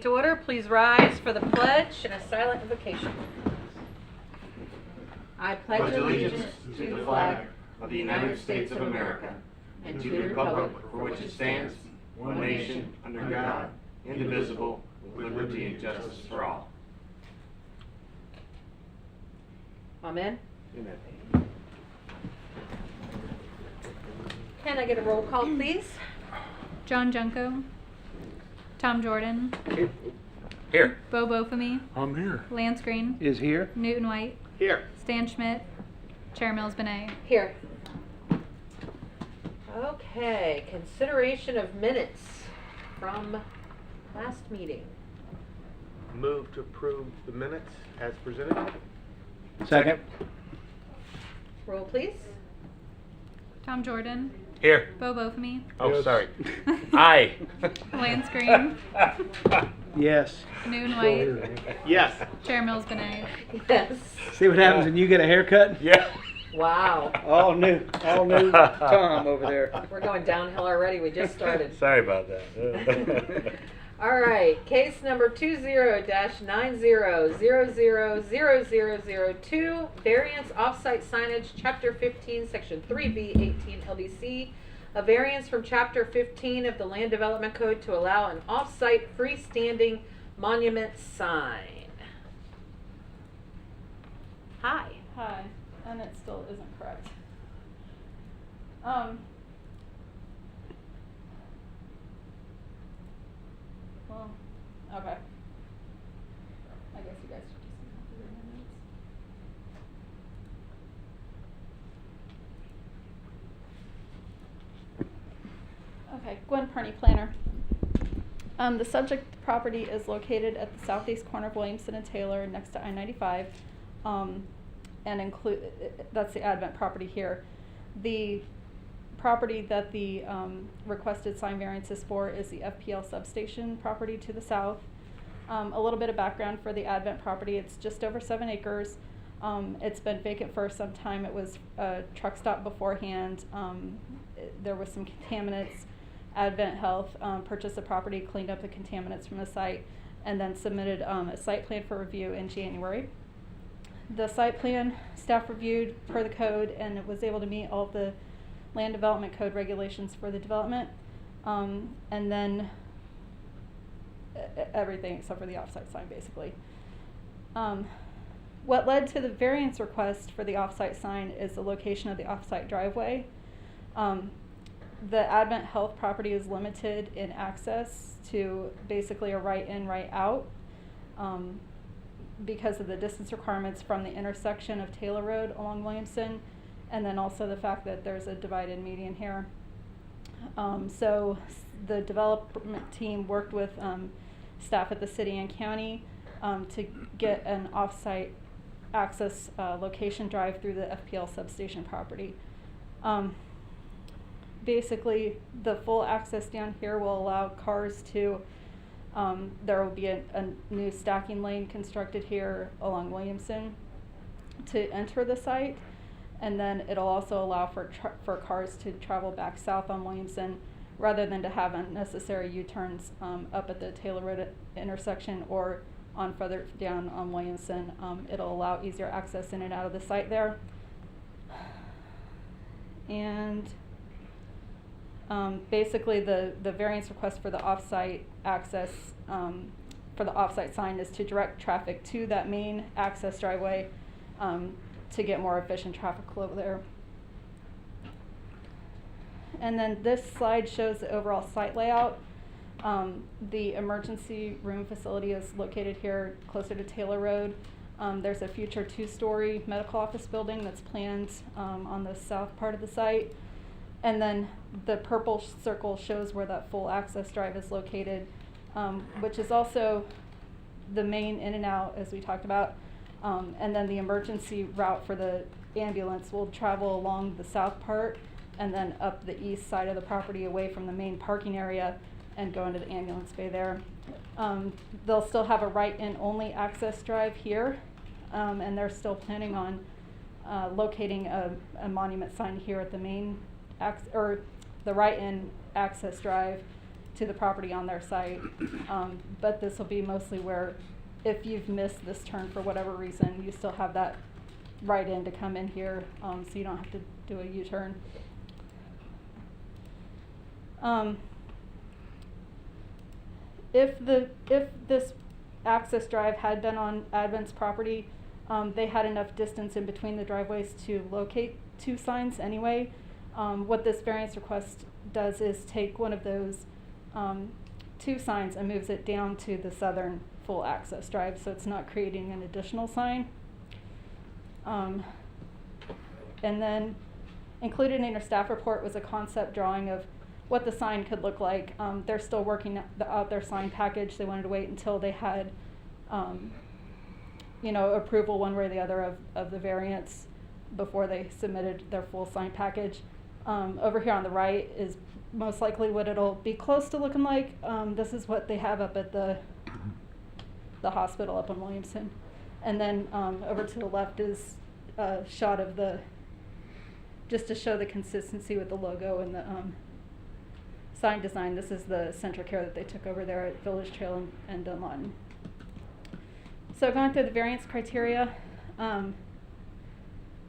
To order, please rise for the pledge and a silent invocation. I pledge allegiance to the flag of the United States of America and to the republic for which it stands, one nation, under God, indivisible, with liberty and justice for all. Amen. Amen. Can I get a roll call, please? John Junko, Tom Jordan, Here. Bo Bofamy, I'm here. Lance Green, Is here. Newton White, Here. Stan Schmidt, Chair Mills Benet. Here. Okay, consideration of minutes from last meeting. Move to approve the minutes as presented. Second. Roll, please. Tom Jordan, Here. Bo Bofamy, Oh, Yes. sorry. Aye. Lance Green, Yes. Newton White, Yes. Chair Mills Benet. Yes. See what happens when you get a haircut? Yeah. Wow. All new Tom over there. We're going downhill already. We just started. Sorry about that. All right, case number 20-90000002, variance offsite signage, Chapter 15, Section 3B, 18 LDC, a variance from Chapter 15 of the Land Development Code to allow an offsite freestanding monument sign. Hi. Hi, and it still isn't correct. Well, okay. I guess you guys should just have to read my notes. Okay, Gwen Perney, planner. The subject property is located at the southeast corner of Williamson and Taylor, next to I-95, and that's the Advent property here. The property that the requested sign variance is for is the FPL substation property to the south. A little bit of background for the Advent property: it's just over 7 acres. It's been vacant for some time. It was a truck stop beforehand. There was some contaminants. Advent Health purchased the property, cleaned up the contaminants from the site, and then submitted a site plan for review in January. The site plan staff reviewed per the code, and it was able to meet all of the land development code regulations for the development, and then everything except for the offsite sign, basically. What led to the variance request for the offsite sign is the location of the offsite driveway. The Advent Health property is limited in access to basically a right in, right out, because of the distance requirements from the intersection of Taylor Road along Williamson, and then also the fact that there's a divided median here. So the development team worked with staff at the city and county to get an off-site access location drive through the FPL substation property. Basically, the full access down here will allow cars to, there will be a new stacking lane constructed here along Williamson to enter the site, and then it'll also allow for cars to travel back south on Williamson rather than to have unnecessary U-turns up at the Taylor Road intersection or on further down on Williamson. It'll allow easier access in and out of the site there. And basically the variance request for the off-site access, for the off-site sign, is to direct traffic to that main access driveway to get more efficient traffic flow there. And then this slide shows the overall site layout. The emergency room facility is located here closer to Taylor Road. There's a future 2-story medical office building that's planned on the south part of the site. And then the purple circle shows where that full access drive is located, which is also the main in and out, as we talked about. And then the emergency route for the ambulance will travel along the south part and then up the east side of the property away from the main parking area and go into the ambulance bay there. They'll still have a right-in only access drive here, and they're still planning on locating a monument sign here at the main or the right-in access drive, to the property on their site. But this will be mostly where if you've missed this turn for whatever reason, you still have that right in to come in here, so you don't have to do a U-turn. If this access drive had been on Advent's property, they had enough distance in between the driveways to locate two signs anyway. What this variance request does is take one of those two signs and moves it down to the southern full access drive, so it's not creating an additional sign. And then included in your staff report was a concept drawing of what the sign could look like. They're still working out their sign package. They wanted to wait until they had approval one way or the other of the variance before they submitted their full sign package. Over here on the right is most likely what it'll be close to looking like. This is what they have up at the hospital up in Williamson. And then over to the left is a shot of just to show the consistency with the logo and the sign design. This is the Central Care that they took over there at Village Trail and Dunlawton. So going through the variance criteria,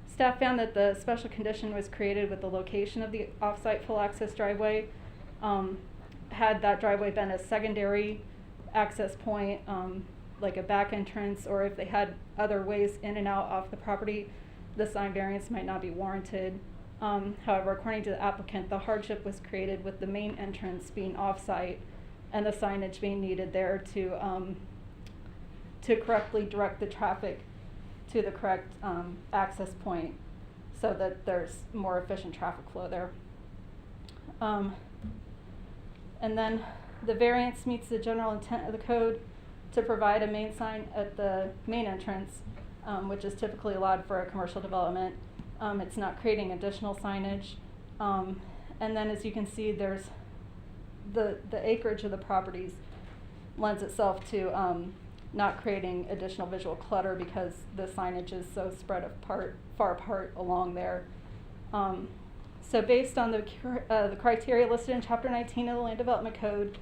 staff found that the special condition was created with the location of the off-site full access driveway. Had that driveway been a secondary access point, like a back entrance, or if they had other ways in and out off the property, the sign variance might not be warranted. However, according to the applicant, the hardship was created with the main entrance being off-site and the signage being needed there to correctly direct the traffic to the correct access point so that there's more efficient traffic flow there. And then the variance meets the general intent of the code to provide a main sign at the main entrance, which is typically allowed for a commercial development. It's not creating additional signage. And then as you can see, there's the acreage of the properties lends itself to not creating additional visual clutter because the signage is so spread far apart along there. So based on the criteria listed in Chapter 19 of the Land Development Code,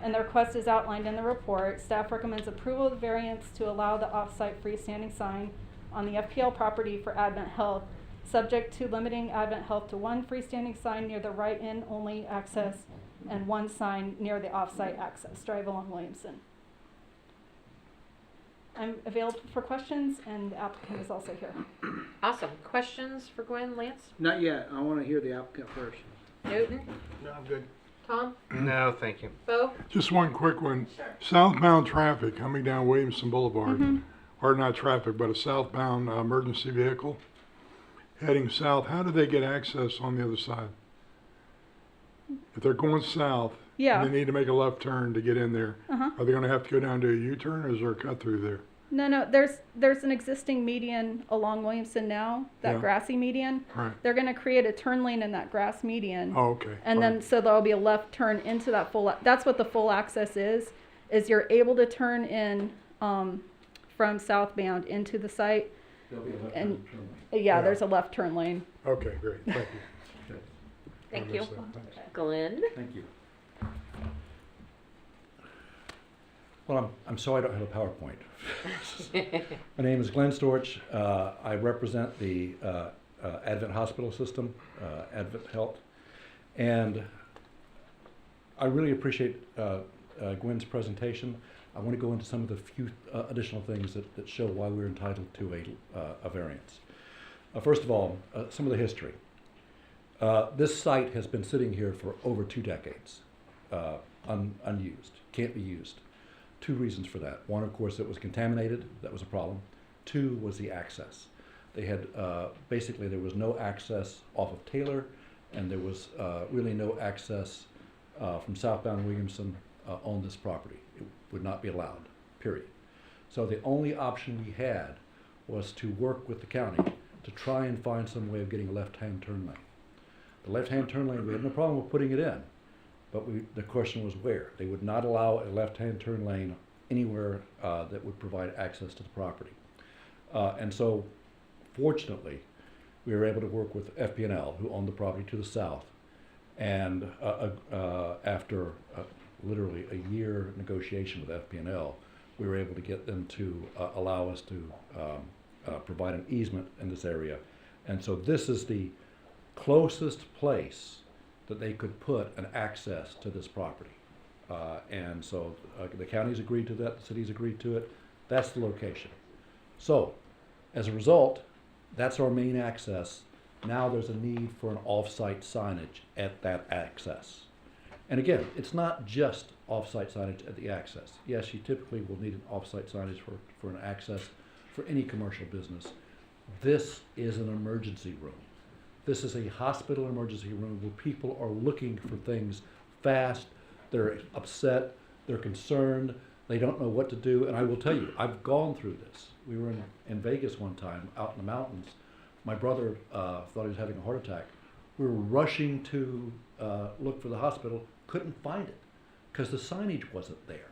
and the request is outlined in the report, staff recommends approval of the variance to allow the off-site freestanding sign on the FPL property for Advent Health, subject to limiting Advent Health to one freestanding sign near the right-in only access and one sign near the off-site access drive along Williamson. I'm available for questions, and the applicant is also here. Awesome. Questions for Gwen, Lance? Not yet. I want to hear the applicant first. Newton? No, I'm good. Tom? No, thank you. Bo? Just one quick one. Southbound traffic coming down Williamson Boulevard, or not traffic, but a southbound emergency vehicle heading south. How do they get access on the other side? If they're going south, Yeah. and they need to make a left turn to get in there, are they going to have to go down to a U-turn, or is there a cut through there? No, there's an existing median along Williamson now, that Yeah. grassy median. Right. They're gonna create a turn lane in that grass median. Oh, okay. And All then, right. so there'll be a left turn into that that's what the full access is you're able to turn in, from southbound into the site. There'll be a left And- turn lane. Yeah, Yeah. there's a left turn lane. Okay, great. Thank you. Okay, Thank I you. missed that. Thanks. Glenn? thank you. Well, I'm sorry I don't have a PowerPoint. My name is Glenn Storch. I represent the Advent Hospital System, Advent Health. And I really appreciate Gwen's presentation. I want to go into some of the few additional things that show why we're entitled to a variance. First of all, some of the history. This site has been sitting here for over 2 decades, unused, can't be used. 2 reasons for that. One, of course, it was contaminated, that was a problem. 2 was the access. They had, basically there was no access off of Taylor, and there was really no access from southbound Williamson on this property. It would not be allowed, period. So the only option we had was to work with the county to try and find some way of getting a left-hand turn lane. The left-hand turn lane, we had no problem with putting it in, but the question was where. They would not allow a left-hand turn lane anywhere that would provide access to the property. And so, fortunately, we were able to work with FP&L, who owned the property to the south, and after literally a year negotiation with FP&L, we were able to get them to allow us to provide an easement in this area. And so this is the closest place that they could put an access to this property. And so the county's agreed to that, the city's agreed to it. That's the location. So as a result, that's our main access. Now there's a need for an off-site signage at that access. And again, it's not just off-site signage at the access. Yes, you typically will need an off-site signage for an access for any commercial business. This is an emergency room. This is a hospital emergency room where people are looking for things fast. They're upset, they're concerned, they don't know what to do. And I will tell you, I've gone through this. We were in Vegas one time, out in the mountains. My brother thought he was having a heart attack. We were rushing to look for the hospital, couldn't find it because the signage wasn't there.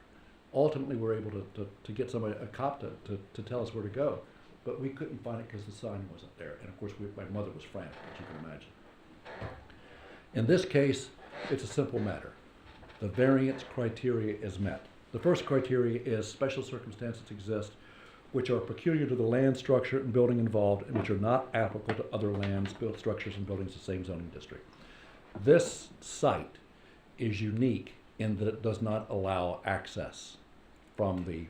Ultimately, we were able to get somebody, a cop to tell us where to go, but we couldn't find it because the sign wasn't there. And of course, my mother was frantic, as you can imagine. In this case, it's a simple matter. The variance criteria is met. The first criteria is special circumstances exist which are peculiar to the land structure and building involved and which are not applicable to other lands, built structures, and buildings in the same zoning district. This site is unique in that it does not allow access from the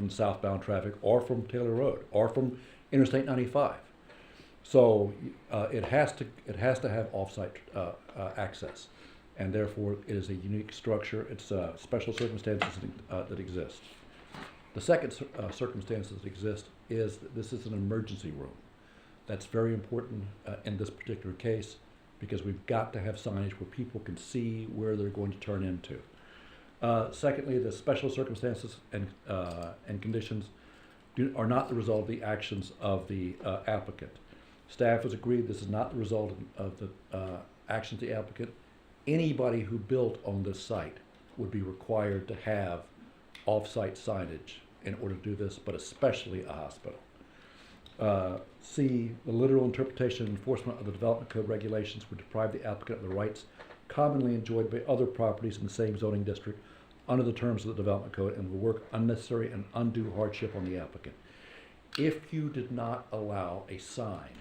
southbound traffic or from Taylor Road or from Interstate 95. So it has to have off-site access, and therefore it is a unique structure. It's special circumstances that exist. The second circumstances that exist is that this is an emergency room. That's very important in this particular case because we've got to have signage where people can see where they're going to turn into. Secondly, the special circumstances and conditions are not the result of the actions of the applicant. Staff has agreed this is not the result of the actions of the applicant. Anybody who built on this site would be required to have off-site signage in order to do this, but especially a hospital. C, the literal interpretation and enforcement of the development code regulations would deprive the applicant of the rights commonly enjoyed by other properties in the same zoning district under the terms of the development code and will work unnecessary and undue hardship on the applicant. If you did not allow a sign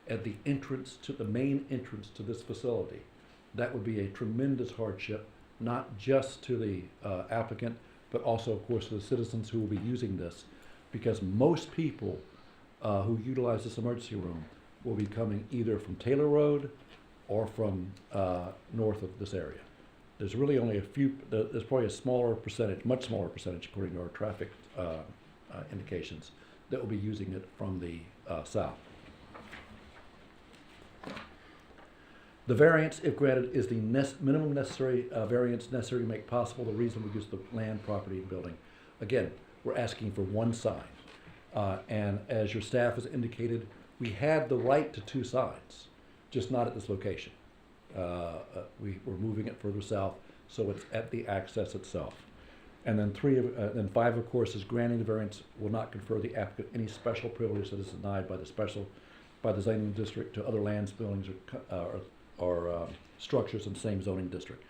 at the entrance to the main entrance to this facility, that would be a tremendous hardship, not just to the applicant, but also, of course, to the citizens who will be using this, because most people who utilize this emergency room will be coming either from Taylor Road or from north of this area. There's really only a few, there's probably a smaller percentage, much smaller percentage according to our traffic indications, that will be using it from the south. The variance, if granted, is the minimum necessary variance necessary to make possible the reasonable use of the land, property, and building. Again, we're asking for one sign. And as your staff has indicated, we had the right to two signs, just not at this location. We're moving it further south, so it's at the access itself. And then then 5, of course, is granting the variance will not confer the applicant any special privilege that is denied by the zoning district to other lands, buildings, or structures in the same zoning district.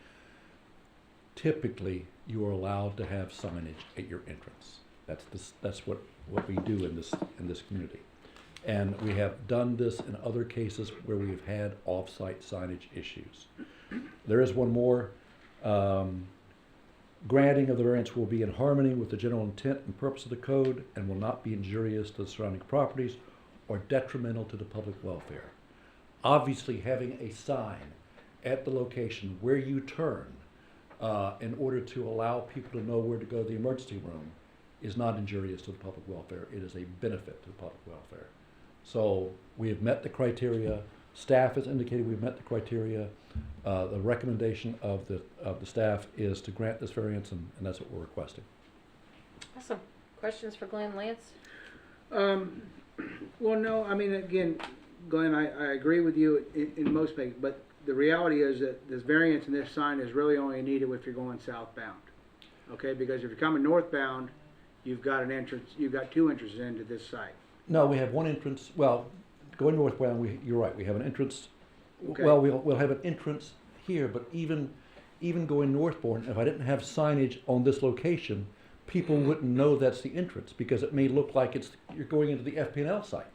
Typically, you are allowed to have signage at your entrance. That's what we do in this community. And we have done this in other cases where we have had off-site signage issues. There is one more. Granting of the variance will be in harmony with the general intent and purpose of the code and will not be injurious to the surrounding properties or detrimental to the public welfare. Obviously, having a sign at the location where you turn in order to allow people to know where to go to the emergency room is not injurious to the public welfare. It is a benefit to the public welfare. So we have met the criteria. Staff has indicated we've met the criteria. The recommendation of the staff is to grant this variance, and that's what we're requesting. Awesome. Questions for Glenn, Lance? Well, no, I mean, again, Glenn, I agree with you in most things, but the reality is that this variance and this sign is really only needed if you're going southbound. Okay, because if you're coming northbound, you've got an entrance, you've got two entrances into this site. No, we have one entrance. Well, going northbound, you're right. We have an entrance. Okay. Well, we'll have an entrance here, but even even going northbound, if I didn't have signage on this location, people wouldn't know that's the entrance, because it may look like you're going into the FP&L site.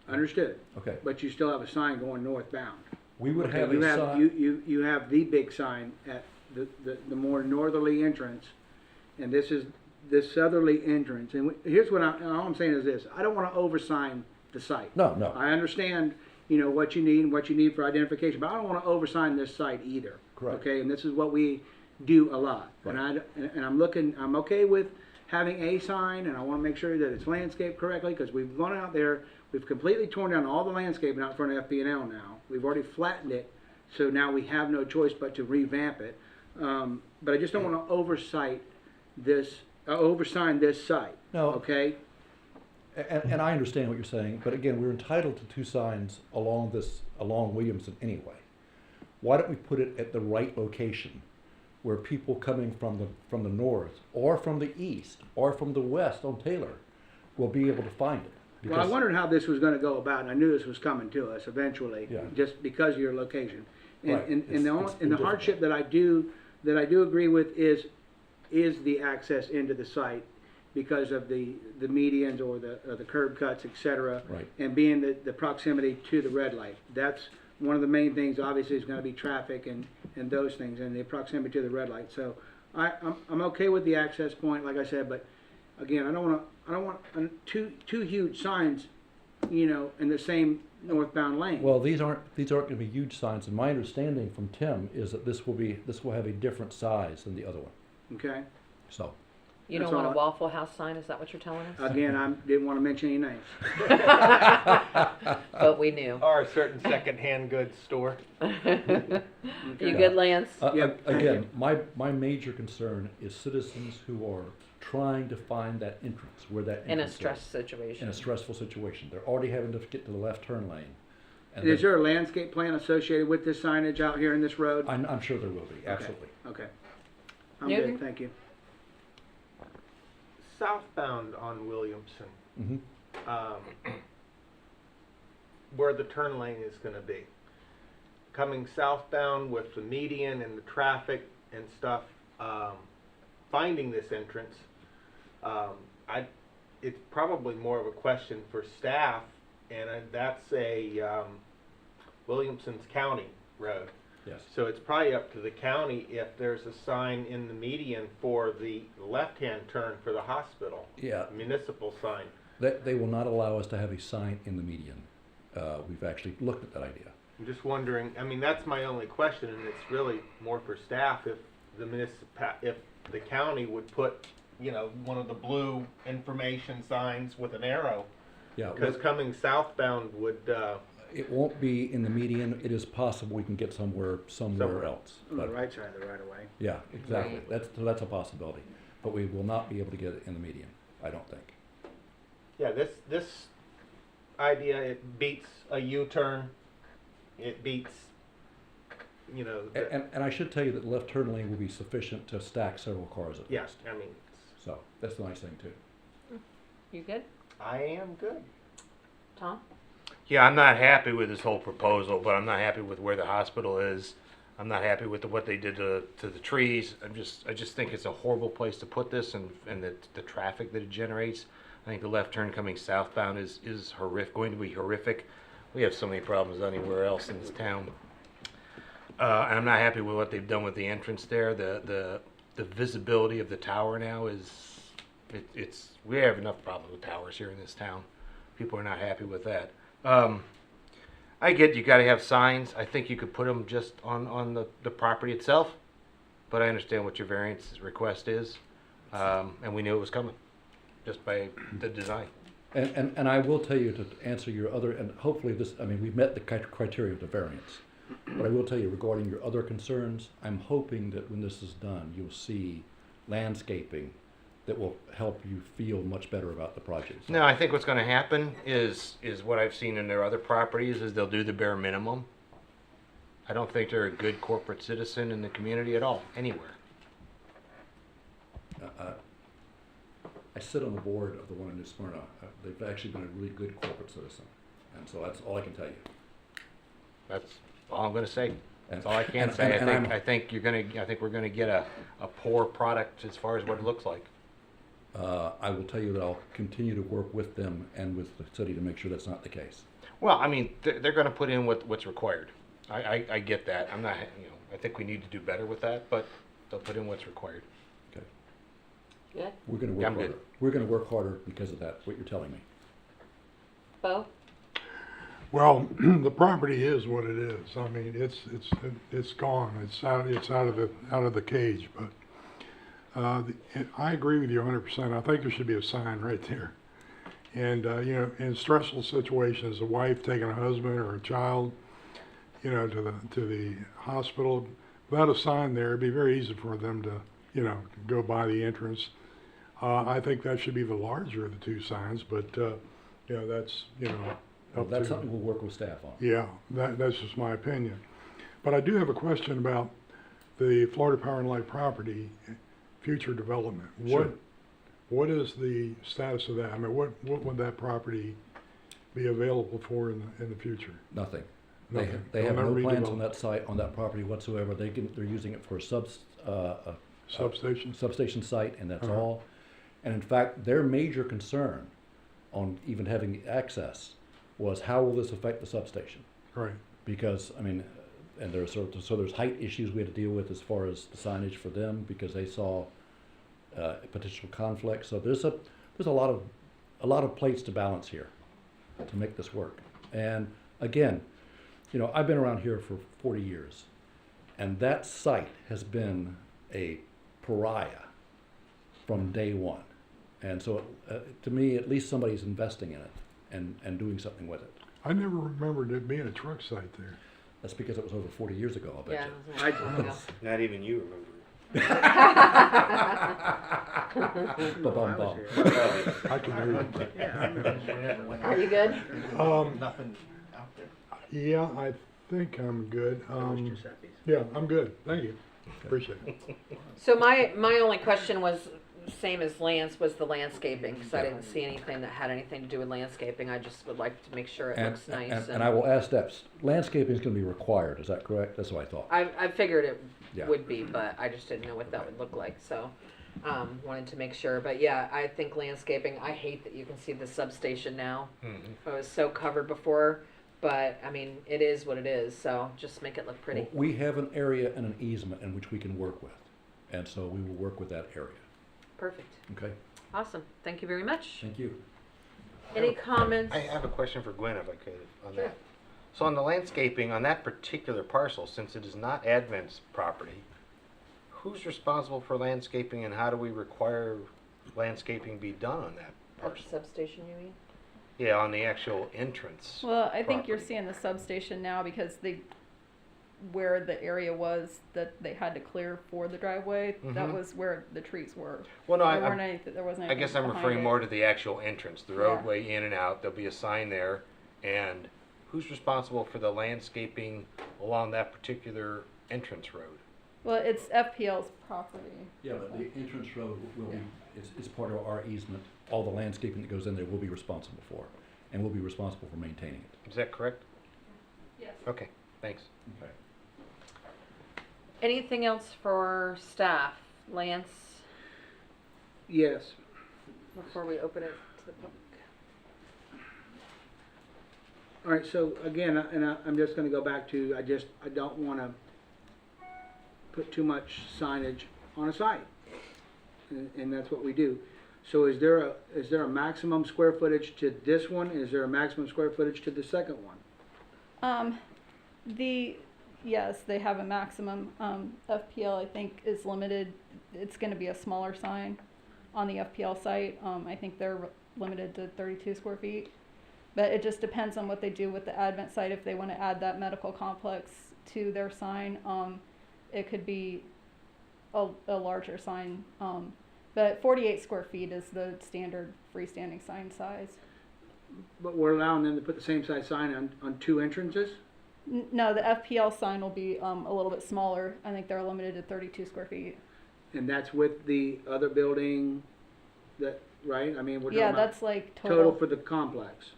Understood. Okay. But you still have a sign going northbound. We would Okay, have you a sign. You have the big sign at the more northerly entrance, and this is this southerly entrance. And here's what all I'm saying is this: I don't want to oversign the site. No. I understand, you know, what you need and what you need for identification, but I don't want to oversign this site either. Correct. Okay, and this is what we do a lot. Right. And I'm okay with having a sign, and I want to make sure that it's landscaped correctly, because we've gone out there, we've completely torn down all the landscaping out front of FP&L now. We've already flattened it, so now we have no choice but to revamp it. But I just don't want to oversign this site. No. Okay? And I understand what you're saying, but again, we're entitled to 2 signs along Williamson anyway. Why don't we put it at the right location, where people coming from the north, or from the east, or from the west on Taylor will be able to find it? Well, I wondered how this was going to go about, and I knew this was coming to us eventually, Yeah. just because of your location. And, Right. and, It's and, the, been only, and the difficult. hardship that I do agree with is the access into the site, because of the medians or the curb cuts, et cetera, Right. and being the proximity to the red light. That's one of the main things. Obviously, is going to be traffic and those things, and the proximity to the red light. So I'm okay with the access point, like I said, but again, I don't want two huge signs, you know, in the same northbound lane. Well, these aren't going to be huge signs, and my understanding from Tim is that this will have a different size than the other one. Okay. So. You That's don't want a all Waffle House sign, is that what you're telling us? Again, I didn't want to mention any names. But we knew. Or a certain secondhand goods store. You good, Lance? Yep, thank Again, my major concern is citizens who are trying to find that entrance, where that entrance In a is. stress situation. In a stressful situation. They're already having to get to the left turn lane. And is there a landscape plan associated with this signage out here in this road? I'm sure there will be, absolutely. Okay. I'm Newton? good, thank you. Southbound on Williamson, Mhm. where the turn lane is going to be. Coming southbound with the median and the traffic and stuff, finding this entrance, it's probably more of a question for staff, and that's a Williamson's County road. Yes. So it's probably up to the county if there's a sign in the median for the left-hand turn for the hospital. Yeah. Municipal sign. They will not allow us to have a sign in the median. We've actually looked at that idea. I'm just wondering, I mean, that's my only question, and it's really more for staff, if if the county would put, you know, one of the blue information signs with an arrow. Yeah. Because coming southbound would, It won't be in the median. It is possible we can get somewhere Somewhere. else. On the But right side of the right of way. yeah, exactly. Right. That's a possibility. But we will not be able to get it in the median, I don't think. yeah, this idea, it beats a U-turn. It beats, you know, And I should tell you that the left turn lane will be sufficient to stack several cars at yeah, least. I mean, So that's the nice thing too. You good? I am good. Tom? Yeah, I'm not happy with this whole proposal, but I'm not happy with where the hospital is. I'm not happy with what they did to the trees. I just think it's a horrible place to put this, and the traffic that it generates. I think the left turn coming southbound is going to be horrific. We have so many problems anywhere else in this town. And I'm not happy with what they've done with the entrance there. The visibility of the tower now is, we have enough problems with towers here in this town. People are not happy with that. I get you got to have signs. I think you could put them just on the property itself, but I understand what your variance request is, and we knew it was coming just by the design. And I will tell you, to answer your other, and hopefully this, I mean, we've met the criteria of the variance. But I will tell you, regarding your other concerns, I'm hoping that when this is done, you'll see landscaping that will help you feel much better about the project. No, I think what's going to happen is what I've seen in their other properties is they'll do the bare minimum. I don't think they're a good corporate citizen in the community at all, anywhere. I sit on the board of the one in New Smyrna. They've actually been a really good corporate citizen. And so that's all I can tell you. That's all I'm going to say. That's all I can say. I think we're gonna get a poor product as far as what it looks like. I will tell you that I'll continue to work with them and with the city to make sure that's not the case. Well, I mean, they're gonna put in what's required. I get that. I'm not, I think we need to do better with that, but they'll put in what's required. Okay. Good. We're gonna work I'm harder. good. We're gonna work harder because of that, what you're telling me. Bo? Well, the property is what it is. I mean, it's gone. It's out of the cage. But I agree with you 100%. I think there should be a sign right there. And in stressful situations, a wife taking a husband or a child, to the hospital, without a sign there, it'd be very easy for them to, go by the entrance. I think that should be the larger of the two signs, but that's Well, up that's to- something we'll work with staff on. Yeah, that's just my opinion. But I do have a question about the Florida Power and Light property, future development. Sure. What is the status of that? I mean, what would that property be available for in the future? Nothing. Nothing. They have They'll no never plans redevelop. on that site, on that property whatsoever. They're using it for a Substation? substation site, and that's Uh-huh. all. And in fact, their major concern on even having the access was how will this affect the substation? Right. Because, I mean, and there's there's height issues we had to deal with as far as the signage for them, because they saw potential conflict. So there's a lot of plates to balance here to make this work. And again, I've been around here for 40 years, and that site has been a pariah from day one. And so, to me, at least somebody's investing in it and doing something with it. I never remembered it being a truck site there. That's because it was over 40 years ago, I'll bet Yeah. you. it was a long time ago. Not even you remember. Ba-bum-bum. I can hear you. Are you good? Nothing out there. Yeah, I think I'm good. Yeah, I'm good. Thank you. Appreciate it. So my only question was, same as Lance, was the landscaping, because I didn't see anything that had anything to do with landscaping. I just would like to make sure it looks nice. And I will ask steps. Landscaping is going to be required, is that correct? That's what I thought. I figured it Yeah. would be, but I just didn't know what that would look like, so wanted to make sure. But yeah, I think landscaping, I hate that you can see the substation now. It was so covered before, but I mean, it is what it is, so just make it look pretty. Well, we have an area and an easement in which we can work with, and so we will work with that area. Perfect. Okay, Awesome. Thank you very much. thank you. Any comments? I have a question for Gwen, if I could, on Sure. that. So on the landscaping, on that particular parcel, since it is not Advent's property, who's responsible for landscaping, and how do we require landscaping be done on that At the parcel? substation, you mean? Yeah, on the actual entrance. Well, I think you're property. seeing the substation now because where the area was that they had to clear for the driveway, that Mhm. was where the trees were. Well, no, There wasn't I guess anything I'm behind referring it. more to the actual entrance, the Yeah. roadway in and out. There'll be a sign there, and who's responsible for the landscaping along that particular entrance road? Well, it's FPL's property. Yeah, but the entrance road will be, is part of our easement. All the landscaping that goes in there we'll be responsible for, and we'll be responsible for maintaining it. Is that correct? Yes. Okay, thanks. Okay. Anything else for staff? Lance, Yes. before we open it to the public? All right, so again, I'm just gonna go back to, I don't wanna put too much signage on a site. And that's what we do. So is there a maximum square footage to this one? Is there a maximum square footage to the second one? Yes, they have a maximum. FPL, I think, is limited. It's gonna be a smaller sign on the FPL site. I think they're limited to 32 square feet. But it just depends on what they do with the Advent site. If they wanna add that medical complex to their sign, it could be a larger sign. But 48 square feet is the standard freestanding sign size. But we're allowing them to put the same size sign on two entrances? No, the FPL sign will be a little bit smaller. I think they're limited to 32 square feet. And that's with the other building that, right? I mean, we're talking Yeah, about that's like total for the complex.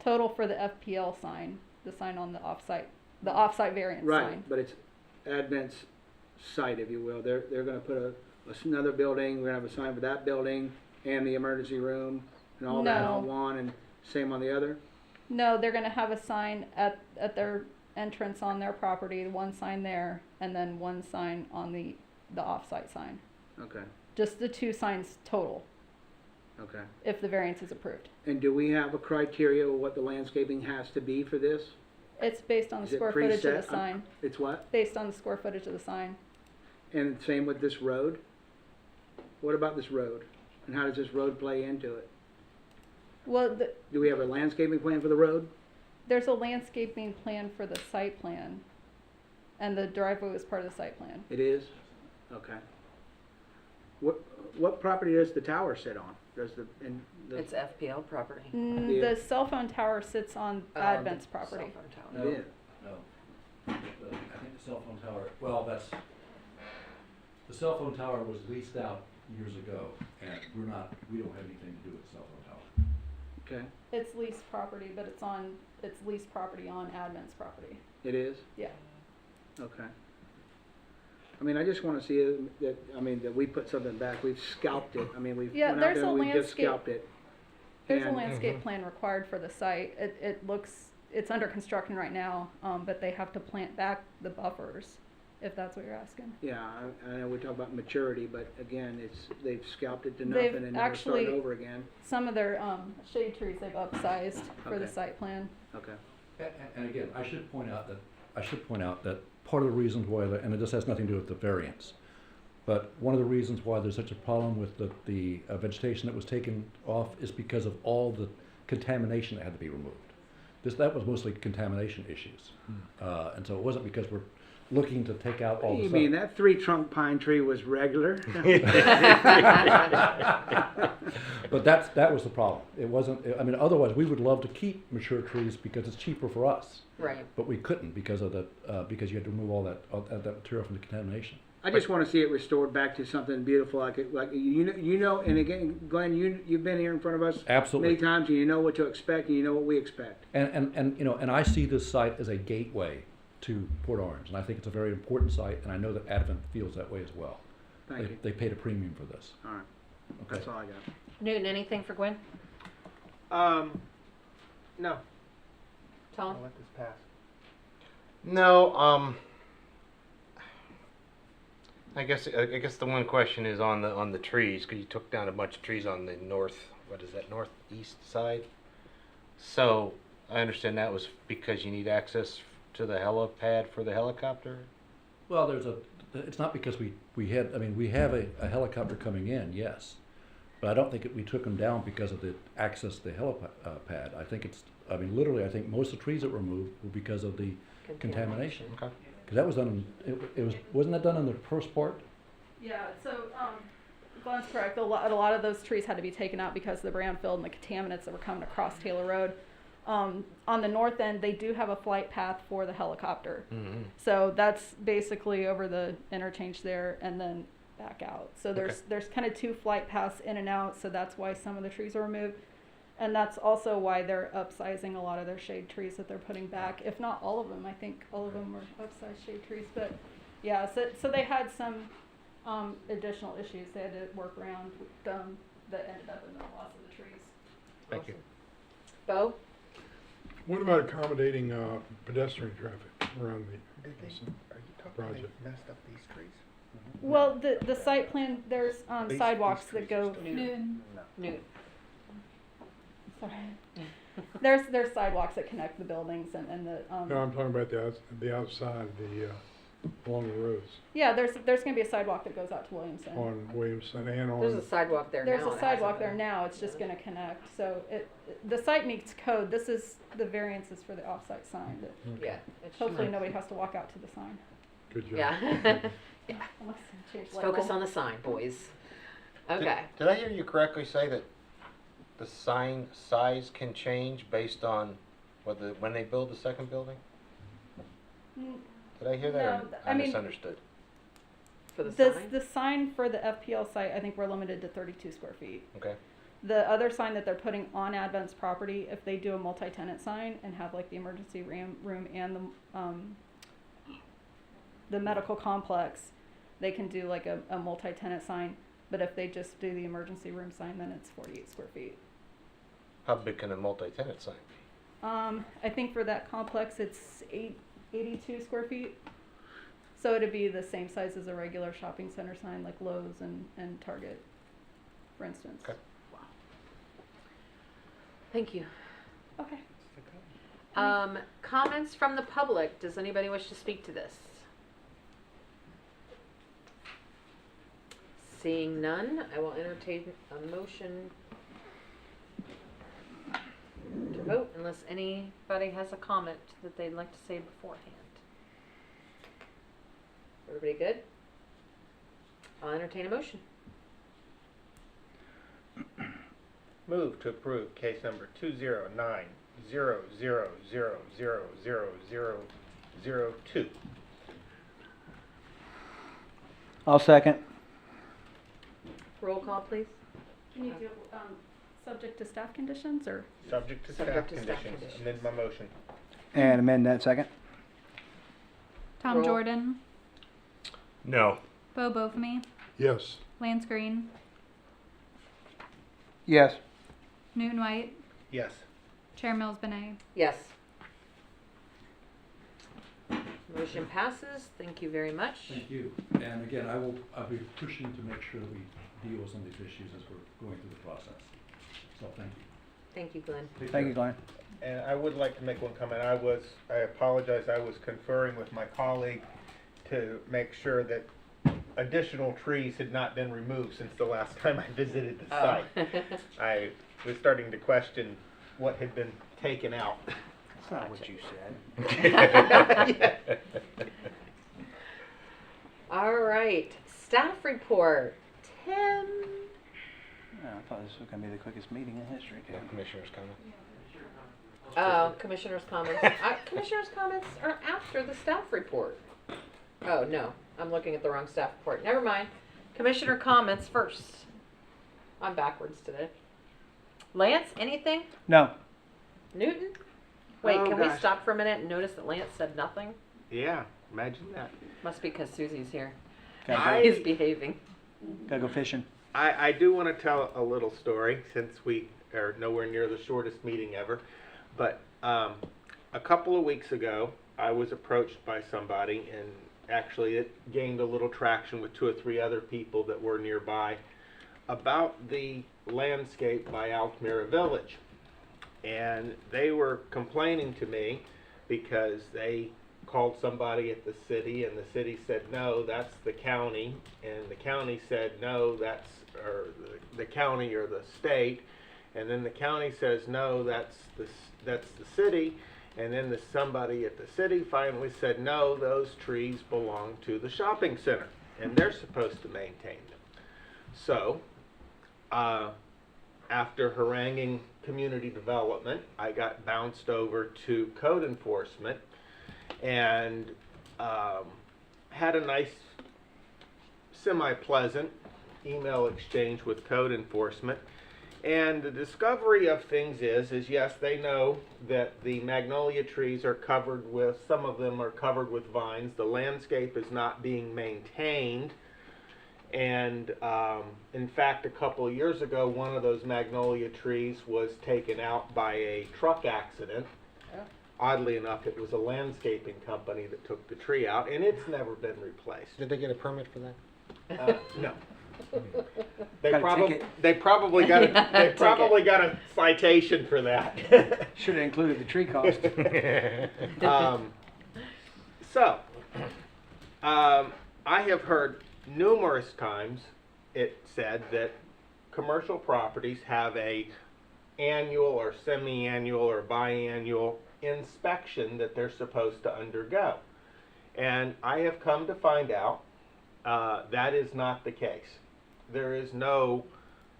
total for the FPL sign, the sign on the offsite variance Right, sign. but Advent's site, if you will. They're gonna put another building, we're gonna have a sign for that building and the emergency room and all that on No. one and same on the other? No, they're gonna have a sign at their entrance on their property, one sign there, and then one sign on the off-site sign. Okay, Just the 2 signs total, okay. if the variance is approved. And do we have a criteria of what the landscaping has to be for this? It's based on the Is it square footage of preset? the sign, It's what? based on the square footage of the sign. And same with this road? What about this road? And how does this road play into it? Well, Do we have a landscaping plan for the road? there's a landscaping plan for the site plan, and the driveway was part of the site plan. It is? Okay. What property does the tower sit on? Does It's FPL property. Yeah. The cell phone tower sits on Advent's property. It is. No. I think the cell phone tower, well, the cell phone tower was leased out years ago, and we don't have anything to do with the cell phone tower. Okay, It's leased property, but it's leased property on Advent's property. it is? Yeah. Okay. I mean, I just wanna see that we put something back, we've scalped it, we've Yeah, went out there's there a and we just landscape- scalped it. There's a And- landscape plan required for the site. It's under construction right now, but they have to plant back the buffers, if that's what you're asking. Yeah, I know we talk about maturity, but again, they've scalped it to They've nothing and never started actually- over again. Some of their shade trees they've upsized for the Okay. site plan. Okay. And again, I should point out that part of the reasons why, and this has nothing to do with the variance, but one of the reasons why there's such a problem with the vegetation that was taken off is because of all the contamination that had to be removed. That was mostly contamination issues. And so it wasn't because we're looking to take out all the You stuff. mean that 3-trunk pine tree was regular? But that was the problem. It wasn't, otherwise, we would love to keep mature trees because it's cheaper for us. Right. But we couldn't because because you had to remove all that material from the contamination. I just want to see it restored back to something beautiful, like you know. And again, Glenn, you've been here in front of us Absolutely. many times, and you know what to expect, and you know what we expect. And I see this site as a gateway to Port Orange, and I think it's a very important site, and I know that Advent feels that way as well. Thank you. They paid a premium for this. All right, Okay. that's all I got. Newton, anything for Gwen? No, Tom? I'll let this pass. No, I guess the one question is on the trees, because you took down a bunch of trees on the northeast side. So I understand that was because you need access to the helipad for the helicopter. Well, it's not because we have a helicopter coming in, yes, but I don't think we took them down because of the access to the helipad. I think literally, I think most of the trees that were removed were because of the contamination. Okay. Because that was done, wasn't that done in the first part? Yeah, so Glenn's correct. A lot of those trees had to be taken out because of the brownfield and the contaminants that were coming across Taylor Road. On the north end, they do have a flight path for the helicopter. Mm-hmm. So that's basically over the interchange there and then back out. So there's kind of 2 flight paths in and out, so that's why some of the trees are removed. And that's also why they're upsizing a lot of their shade trees that they're putting back. If not all of them, I think all of them were upsized shade trees. But yeah, so they had some additional issues they had to work around that ended up in the loss of the trees. Thank you. Bo? What about accommodating pedestrian traffic around the Are you talking project? they messed up these trees? Well, the site plan, there's These sidewalks trees that go. are still- Newton. Newton. Sorry. There's sidewalks that connect the buildings and the. No, I'm talking about the outside, along the roads, Yeah, there's gonna be a sidewalk that goes out to Williamson. on Williamson and There's on, a sidewalk there now. There's a it sidewalk hasn't there been. now, it's just gonna connect, so the site meets code, this is the variances for the off-site sign, that Yeah. it should- hopefully nobody has to walk out to the sign. good job. Yeah. Unless they change Let's focus label. on the sign, boys. Okay. Did I hear you correctly say that the sign size can change based on when they build the second building? Mm, Did I hear that? No, Or I mean- misunderstood. For the The, sign? the sign for the FPL site, I think we're limited to 32 square feet. Okay. The other sign that they're putting on Advent's property, if they do a multi-tenant sign and have like the emergency room and the the medical complex, they can do like a multi-tenant sign, but if they just do the emergency room sign, then it's 48 square feet. How big can a multi-tenant sign be? I think for that complex, it's 82 square feet. So it'd be the same size as a regular shopping center sign, like Lowe's and Target, for instance. Okay. Thank you. Okay. Comments from the public. Does anybody wish to speak to this? Seeing none, I will entertain a motion to vote unless anybody has a comment that they'd like to say beforehand. Everybody good? I'll entertain a motion. Move to approve case number 20900000002. I'll second. Roll call, please. Can you do, subject to staff conditions, or? Subject to staff Subject to staff conditions. conditions. Amend my motion. And amend that second. Tom Roll. Jordan, No. Bo Bofamy, Yes. Lance Green, Yes. Newton White, Yes. Chair Mills Benet. Yes. Motion passes. Thank you very much. Thank you. And again, I'll be pushing to make sure that we deal with some of these issues as we're going through the process. So thank you. Thank you, Glenn. Thank you, Glenn. And I would like to make one comment. I apologize, I was conferring with my colleague to make sure that additional trees had not been removed since the last time I visited the Oh. site. I was starting to question what had been taken out. That's not what you said. All right. Staff report. Tim. I thought this was going to be the quickest meeting in history, too. Commissioner's comment. Oh, commissioner's comments. Commissioner's comments are after the staff report. Oh, no. I'm looking at the wrong staff report. Never mind. Commissioner comments first. I'm backwards today. Lance, anything? No. Newton? Wait, Oh, can we gosh. stop for a minute and notice that Lance said nothing? Yeah, imagine that. Must be because Susie's here. I- He's behaving. Gotta go fishing. I do want to tell a little story since we are nowhere near the shortest meeting ever. But a couple of weeks ago, I was approached by somebody, and actually it gained a little traction with 2 or 3 other people that were nearby about the landscape by Altamira Village. And they were complaining to me because they called somebody at the city, and the city said, no, that's the county, and the county said, no, that's or the county or the state, and then the county says, no, that's the city, and then somebody at the city finally said, no, those trees belong to the shopping center, and they're supposed to maintain them. So, after haranguing community development, I got bounced over to code enforcement and had a nice, semi-pleasant email exchange with code enforcement. And the discovery of things is yes, they know that the magnolia trees are covered with, some of them are covered with vines. The landscape is not being maintained. And in fact, a couple of years ago, one of those magnolia trees was taken out by a truck accident. Oddly enough, it was a landscaping company that took the tree out, and it's never been replaced. Did they get a permit for that? No. They Got a probably ticket. they probably got a citation for that. Should have included the tree cost. I have heard numerous times it said that commercial properties have a annual or semi-annual or biannual inspection that they're supposed to undergo. And I have come to find out that is not the case. There is no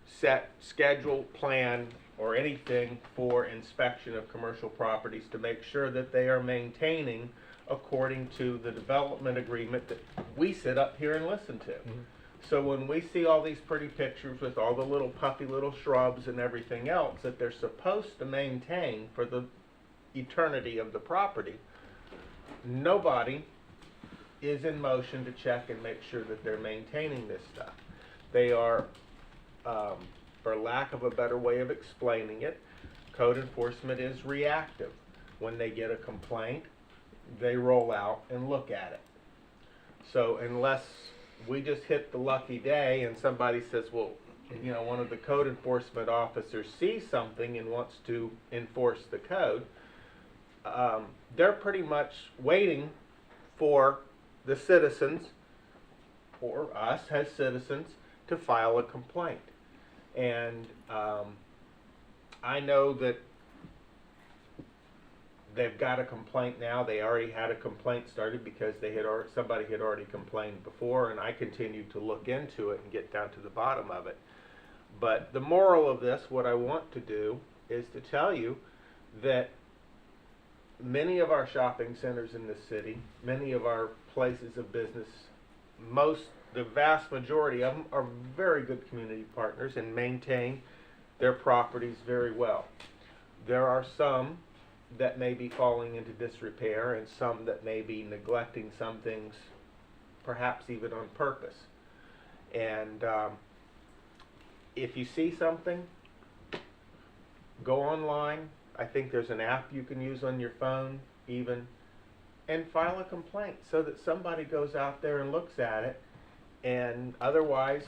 set schedule, plan, or anything for inspection of commercial properties to make sure that they are maintaining according to the development agreement that we sit up here and listen to. So when we see all these pretty pictures with all the little puffy little shrubs and everything else that they're supposed to maintain for the eternity of the property, nobody is in motion to check and make sure that they're maintaining this stuff. They are, for lack of a better way of explaining it, code enforcement is reactive. When they get a complaint, they roll out and look at it. So unless we just hit the lucky day and somebody says, well, you know, one of the code enforcement officers sees something and wants to enforce the code, they're pretty much waiting for the citizens, or us as citizens, to file a complaint. And I know that they've got a complaint now. They already had a complaint started because somebody had already complained before, and I continued to look into it and get down to the bottom of it. But the moral of this, what I want to do, is to tell you that many of our shopping centers in this city, many of our places of business, the vast majority of them are very good community partners and maintain their properties very well. There are some that may be falling into disrepair and some that may be neglecting some things, perhaps even on purpose. And if you see something, go online. I think there's an app you can use on your phone even, and file a complaint so that somebody goes out there and looks at it. And otherwise,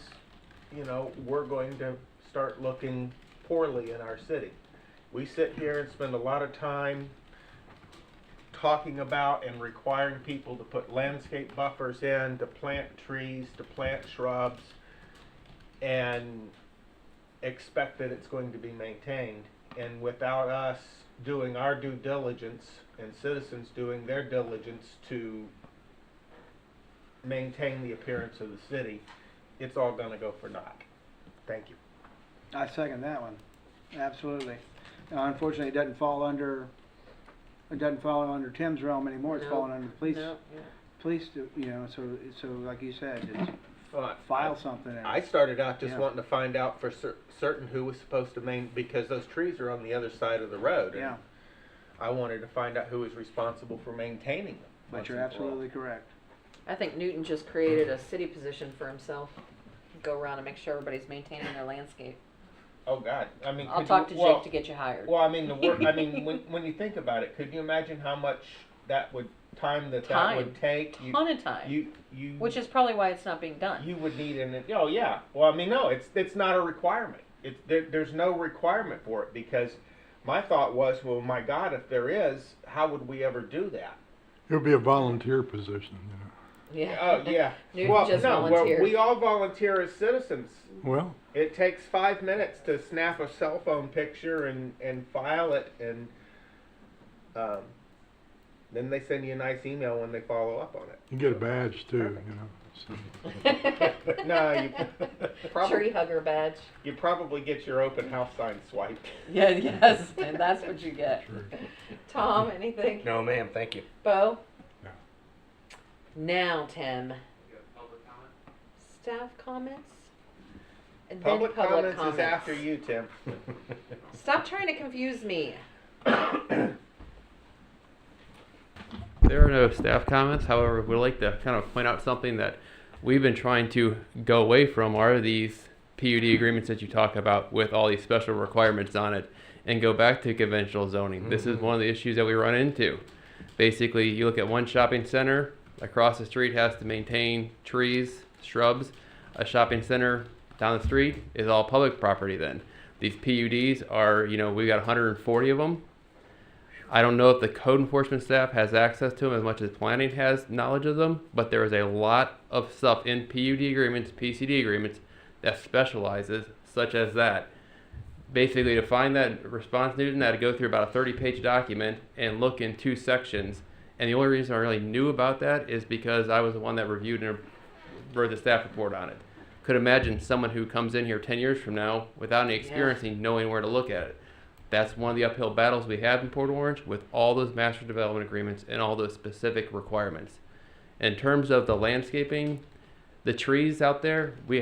you know, we're going to start looking poorly in our city. We sit here and spend a lot of time talking about and requiring people to put landscape buffers in, to plant trees, to plant shrubs, and expect that it's going to be maintained. And without us doing our due diligence and citizens doing their diligence to maintain the appearance of the city, it's all going to go for naught. Thank you. I second that one, absolutely. Unfortunately, it doesn't fall under Tim's realm anymore. It's No. falling under the police. No, yeah. Police do, you know. So like you said, it's Well, file something. I started out just Yeah. wanting to find out for certain who was supposed to because those trees are on the other side of the road. And Yeah. I wanted to find out who was responsible for maintaining them. But once you're and for all. absolutely correct. I think Newton just created a city position for himself. Go around and make sure everybody's maintaining their landscape. Oh God, I mean, I'll could talk you, to well, Jake to get you hired. Well, I mean, the work. I mean, when you think about it, could you imagine how much that would that would take? Ton of time. You. Which is probably why it's not being done. You would need oh yeah. Well, I mean, no, it's not a requirement. There's no requirement for it because my thought was, well, my God, if there is, how would we ever do that? It would be a volunteer position, you know. Yeah. Oh yeah. Newton Well, just no, volunteered. we all volunteer as citizens. Well, It takes 5 minutes to snap a cell phone picture and file it, and then they send you a nice email when they follow up on it. you get a badge too, you know. So. No, you Tree probably hugger badge. you probably get your open house sign swiped. Yeah, yes, and that's what you get. Sure. Tom, anything? No, ma'am, thank you. Bo? No. Now, Tim. Staff comments? And Public then public comments is after you, Tim. Stop trying to confuse me. There are no staff comments. However, we'd like to kind of point out something that we've been trying to go away from are these PUD agreements that you talk about with all these special requirements on it and go back to conventional zoning. This is one of the issues that we run into. Basically, you look at one shopping center across the street has to maintain trees, shrubs. A shopping center down the street is all public property then. These PUDs are, we got 140 of them. I don't know if the code enforcement staff has access to them as much as planning has knowledge of them, but there is a lot of stuff in PUD agreements, PCD agreements that specializes, such as that. Basically, to find that response, Newton, I had to go through about a 30-page document and look in 2 sections. And the only reason I really knew about that is because I was the one that reviewed and wrote the staff report on it. Could imagine someone who comes in here 10 years from now without any experience knowing where to look at it. That's one of the uphill battles we have in Port Orange with all those master development agreements and all those specific requirements. In terms of the landscaping, the trees out there, they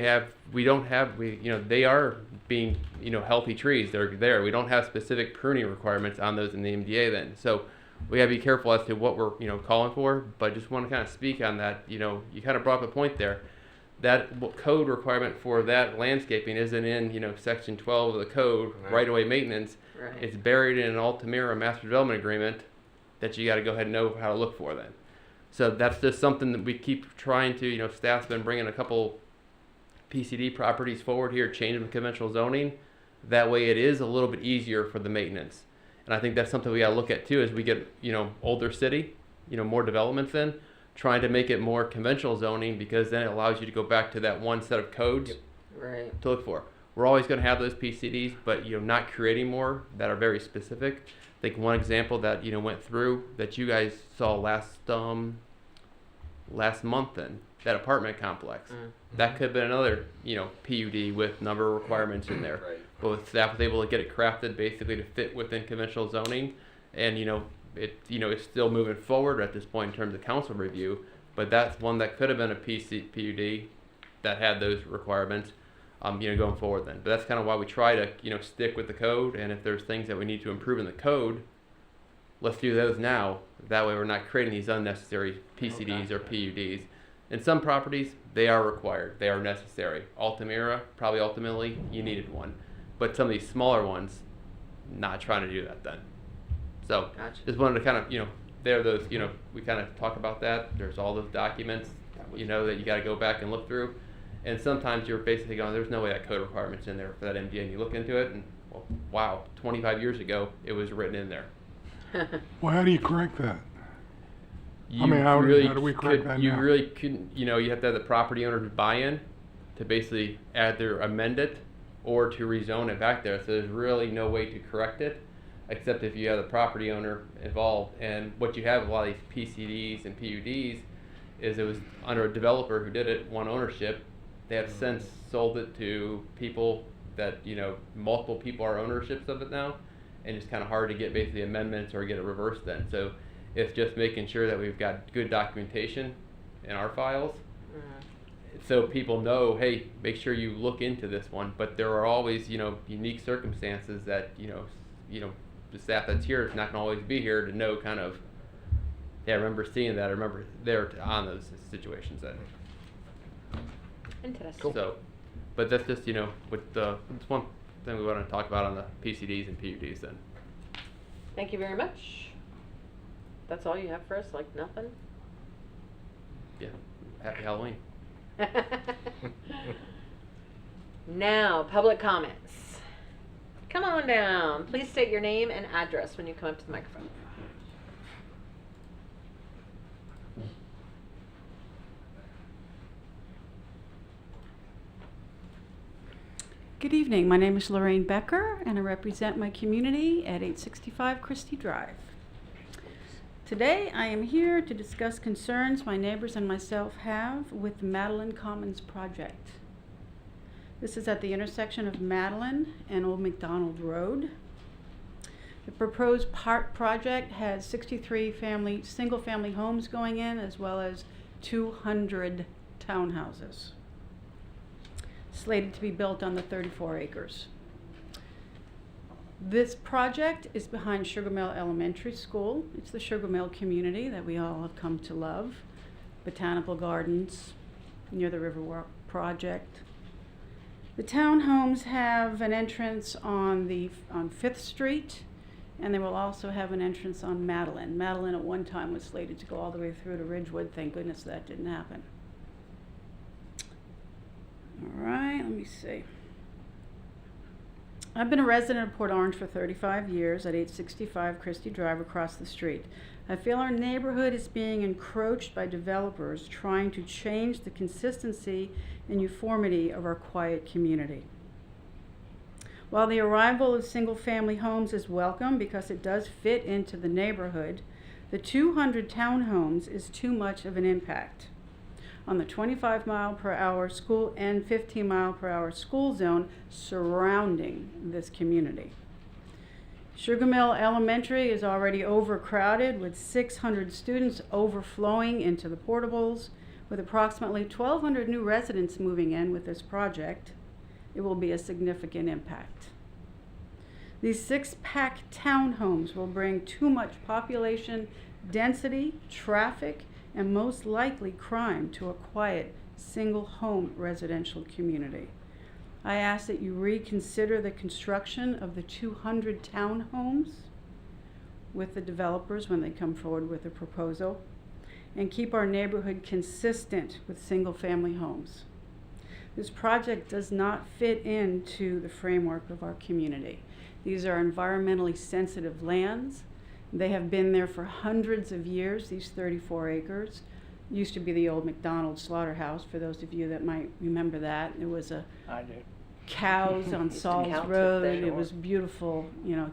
are being, healthy trees. They're there. We don't have specific pruning requirements on those in the MDA then. So we gotta be careful as to what we're, calling for, but just wanna kinda speak on that, you kinda brought up a point there. That code requirement for that landscaping isn't in, section 12 of the code, right-of-way maintenance. Right. It's buried in an Altamira master development agreement that you gotta go ahead and know how to look for then. So that's just something that we keep trying to, staff's been bringing a couple PCD properties forward here, changing the conventional zoning. That way it is a little bit easier for the maintenance. And I think that's something we gotta look at too as we get, older city, more developments in, trying to make it more conventional zoning, because then it allows you to go back to that one set of codes Right. to look for. We're always going to have those PCDs, but not creating more that are very specific. I think one example that went through that you guys saw last month, then that apartment complex, that could have been another PUD with number of requirements in there. Right. But staff was able to get it crafted basically to fit within conventional zoning, and it's still moving forward at this point in terms of council review. But that's one that could have been a PUD that had those requirements. Going forward then. But that's kind of why we try to, stick with the code, and if there's things that we need to improve in the code, let's do those now. That way we're not creating these unnecessary PCDs or PUDs. In some properties, they are required. They are necessary. Altamira, probably ultimately, you needed one. But some of these smaller ones, not trying to do that then. So, Gotcha. just wanted to kind of, we kind of talk about that. There's all those documents, that you got to go back and look through. And sometimes you're basically going, there's no way that code requirement's in there for that MDA, and you look into it, and well, wow, 25 years ago, it was written in there. Well, how do you correct that? You how do we correct that You now? really couldn't, you have to have the property owner's buy-in to basically either amend it or to rezone it back there. So there's really no way to correct it, except if you have the property owner involved. And what you have with a lot of these PCDs and PUDs is it was under a developer who did it, one ownership. They have since sold it to people that, multiple people are ownerships of it now, and it's kind of hard to get basically amendments or get it reversed then. So it's just making sure that we've got good documentation in our files, so people know, hey, make sure you look into this one. But there are always, unique circumstances that, the staff that's here is not going to always be here to know kind of, yeah, I remember seeing that, I remember there on those situations then. Interesting. So, but that's just, it's one thing we want to talk about on the PCDs and PUDs then. Thank you very much. That's all you have for us? Like nothing? Yeah, happy Halloween. Now, public comments. Come on down. Please state your name and address when you come up to the microphone. Good evening. My name is Lorraine Becker, and I represent my community at 865 Christie Drive. Today, I am here to discuss concerns my neighbors and myself have with the Madeline Commons project. This is at the intersection of Madeline and Old McDonald Road. The proposed project has 63 single-family homes going in, as well as 200 townhouses, slated to be built on the 34 acres. This project is behind Sugar Mill Elementary School. It's the Sugar Mill community that we all have come to love. Botanical Gardens, near the Riverwalk project. The townhomes have an entrance on 5th Street, and they will also have an entrance on Madeline. Madeline at one time was slated to go all the way through to Ridgewood. Thank goodness that didn't happen. All right, let me see. I've been a resident of Port Orange for 35 years at 865 Christie Drive across the street. I feel our neighborhood is being encroached by developers trying to change the consistency and uniformity of our quiet community. While the arrival of single-family homes is welcome because it does fit into the neighborhood, the 200 townhomes is too much of an impact on the 25-mile-per-hour school and 15-mile-per-hour school zone surrounding this community. Sugar Mill Elementary is already overcrowded with 600 students overflowing into the portables. With approximately 1,200 new residents moving in with this project, it will be a significant impact. These six-pack townhomes will bring too much population density, traffic, and most likely crime to a quiet, single-home residential community. I ask that you reconsider the construction of the 200 townhomes with the developers when they come forward with a proposal, and keep our neighborhood consistent with single-family homes. This project does not fit into the framework of our community. These are environmentally sensitive lands. They have been there for hundreds of years, these 34 acres. Used to be the old McDonald's slaughterhouse, for those of you that might remember that. It was a I do. cows on Used to Saul's count it Road. there. It was beautiful,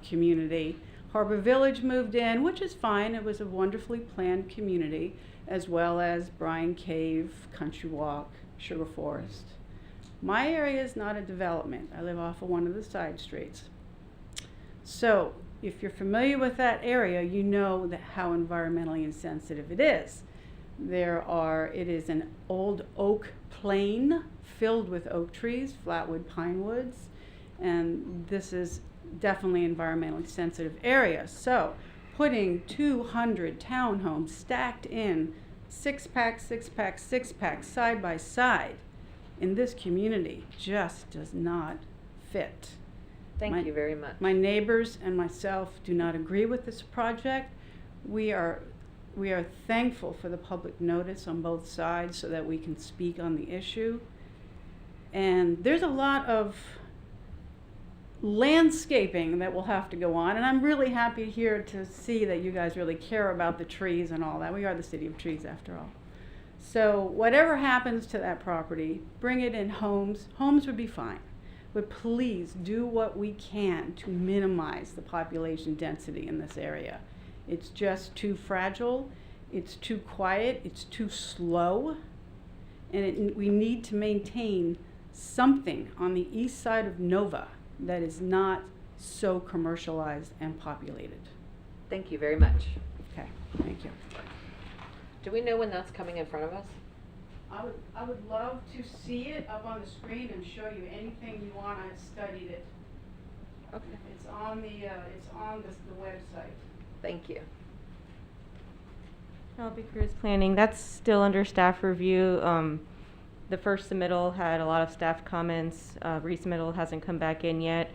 community. Harbor Village moved in, which is fine. It was a wonderfully planned community, as well as Bryan Cave, Country Walk, Sugar Forest. My area is not a development. I live off of one of the side streets. So, if you're familiar with that area, you know that how environmentally insensitive it is. It is an old oak plain filled with oak trees, flatwood pine woods, and this is definitely environmentally sensitive area. So, putting 200 townhomes stacked in six-pack, six-pack, six-pack, side by side in this community just does not fit. Thank you very much. My neighbors and myself do not agree with this project. We are thankful for the public notice on both sides so that we can speak on the issue. And there's a lot of landscaping that will have to go on, and I'm really happy here to see that you guys really care about the trees and all that. We are the city of trees after all. So whatever happens to that property, bring it in homes. Homes would be fine. But please do what we can to minimize the population density in this area. It's just too fragile, it's too quiet, it's too slow, and we need to maintain something on the east side of Nova that is not so commercialized and populated. Thank you very much. Okay, thank you. Do we know when that's coming in front of us? I would love to see it up on the screen and show you anything you want. I studied it. Okay. It's on the website. Thank you. Penelope Cruz Planning, that's still under staff review. The first submittal had a lot of staff comments. Resubmittal hasn't come back in yet.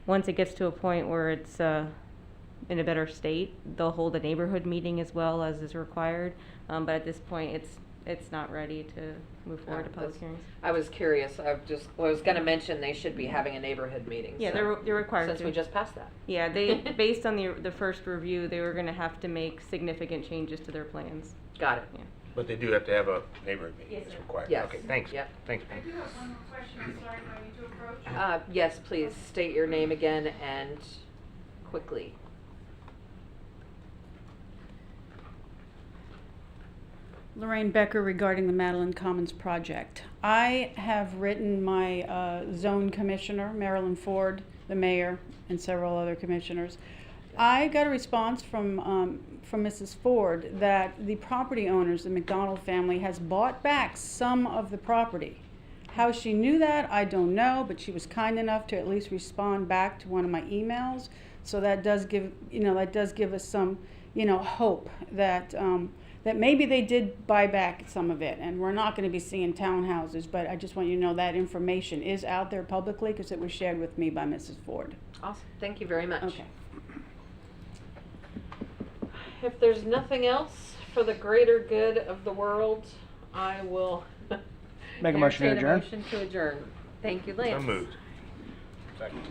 Once it gets to a point where it's in a better state, they'll hold a neighborhood meeting as well as is required. But at this point, it's not ready to move forward to public hearings. I was curious. I was going to mention they should be having a neighborhood meeting. Yeah, so they're required since to. we just passed that. Yeah, they based on the first review, they were going to have to make significant changes to their plans. Got it. Yeah. But they do have to have a neighborhood meeting, Yes, it's sir. required. Yes. Okay, thanks. Yep. Thanks, I Ben. do have one more question. I'm sorry, do I need to approach? Yes, please state your name again and quickly. Lorraine Becker regarding the Madeline Commons project. I have written my zone commissioner, Marilyn Ford, the mayor, and several other commissioners. I got a response from Mrs. Ford that the property owners, the McDonald family, has bought back some of the property. How she knew that, I don't know, but she was kind enough to at least respond back to one of my emails. So that does give, us some, hope that that maybe they did buy back some of it, and we're not going to be seeing townhouses, but I just want you to know that information is out there publicly because it was shared with me by Mrs. Ford. Awesome. Thank you very much. Okay. If there's nothing else for the greater good of the world, I will Make a motion to entertain a adjourn. motion to adjourn. Thank you, Lance. So moved. Second.